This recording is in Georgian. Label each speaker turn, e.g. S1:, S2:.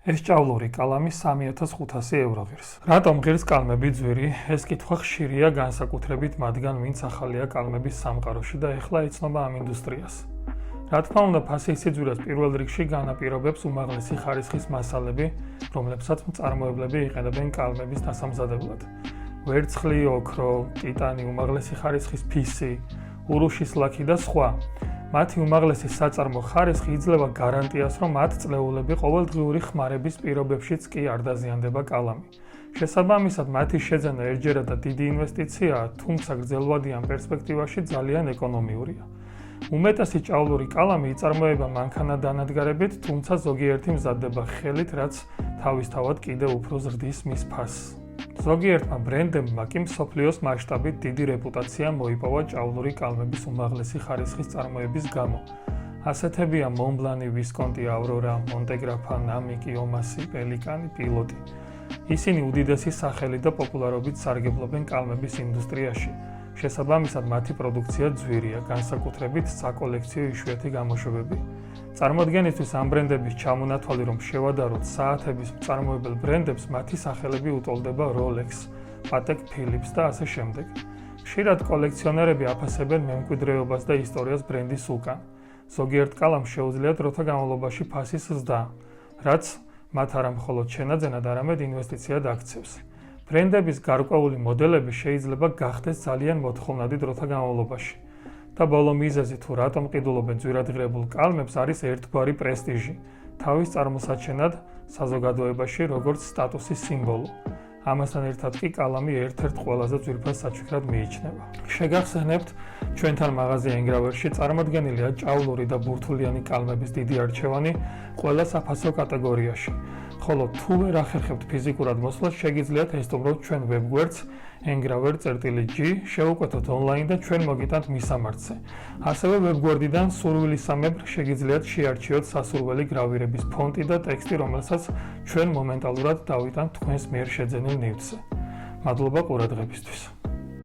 S1: ეს ჭავლური კალამი 3500 евро ღირს. რატომ ღირს კალმები ძვირი? ეს კითხვა ხშირია განსაკუთრებით მათგან, ვინც ახალია კალმების სამყაროში და ეხლა იცნობა ამ ინდუსტრიას. რა თქმა უნდა, ფასის სიძვირას პირველ რიგში განაპირობებს უმაღლესი ხარისხის მასალები, რომლებსაც მწარმოებლები იყენებენ კალმების დასამზადებლად. ვერცხლი, ოქრო, ტიტანი, უმაღლესი ხარისხის ფისი, ურუშის ლაქი და სხვა. მათი უმაღლესი საწარმო ხარისხი იძლევა გარანტიას, რომ მათ წლეულები ყოველდღიური ხმარების პირობებშიც კი არ დაზიანდება კალამი. შესაბამისად, მათი შეძენა ერთჯერად და დიდი ინვესტიციაა, თუმცა გრძელვადიან პერსპექტივაში ძალიან ეკონომიურია. უმეტესი ჭავლური კალამი იწარმოება მანქანადანადგარებით, თუმცა ზოგიერთი მზადდება ხელით, რაც თავისთავად კიდევ უფრო ზრდის მის ფასს. ზოგიერთმა ბრენდებმა კი მსოფლიოს მასშტაბით დიდი რეპუტაცია მოიპოვა ჭავლური კალმების უმაღლესი ხარისხის წარმოების გამო. ასეთებია მონბლანი, ვისკონტი, ავრორა, მონტეგრაფა, ნამიკი, ომასი, პელიკანი, პილოტი. ისინი უდიდესი სახელი და პოპულარობით სარგებლობენ კალმების ინდუსტრიაში. შესაბამისად, მათი პროდუქცია ძვირია, განსაკუთრებით საკოლექციო იშვიათი გამოშვებები. წარმოადგენისთვის ამ ბრენდების ჩამონათვალი, რომ შევადაროთ საათების მწარმოებელ ბრენდებს, მათი სახელები უტოლდება Rolex, Patek Philippe და ასე შემდეგ. ხშირად კოლექციონერები აფასებენ მემკვიდრეობას და ისტორიას ბრენდის უკან. ზოგიერთ კალამს შეუძლია დროთა განმავლობაში ფასის ზრდა, რაც მათ არა მხოლოდ შენაძენად, არამედ ინვესტიციად აქცევს. ბრენდების გარკვეული მოდელები შეიძლება გახდეს ძალიან მოთხოვნადი დროთა განმავლობაში. და ბოლო მიზეზი თუ რატომ ყიდულობენ ძვირადღირებულ კალმებს არის ერთგვარი პრესტიჟი, თავის წარმოსაჩენად საზოგადოებაში როგორც სტატუსის სიმბოლო. ამასთან ერთად კი კალამი ერთ-ერთ ყველაზე ძვირფას საჩუქრად მიიჩნევა. შეგახსენებთ, ჩვენთან მაღაზია ენგრავერში წარმოდგენილია ჭავლური და ბურთულიანი კალმების დიდი არჩევანი ყველა საფასო კატეგორიაში. ხოლო თუ ვერ ახერხებთ ფიზიკურად მოსვლას, შეგიძლიათ ესტუმროთ ჩვენ ვებგვერდს engraver.g, შევუკვეთოთ ონლაინ და ჩვენ მოგიტანთ მისამართზე. ასევე ვებგვერდიდან სურვილისამებრ შეგიძლიათ შეარჩიოთ სასურველი გრავირების ფონტი და ტექსტი, რომელსაც ჩვენ მომენტალურად დავიტანთ თქვენს მიერ შეძენილ ნივთზე. მადლობა ყურადღებისთვის.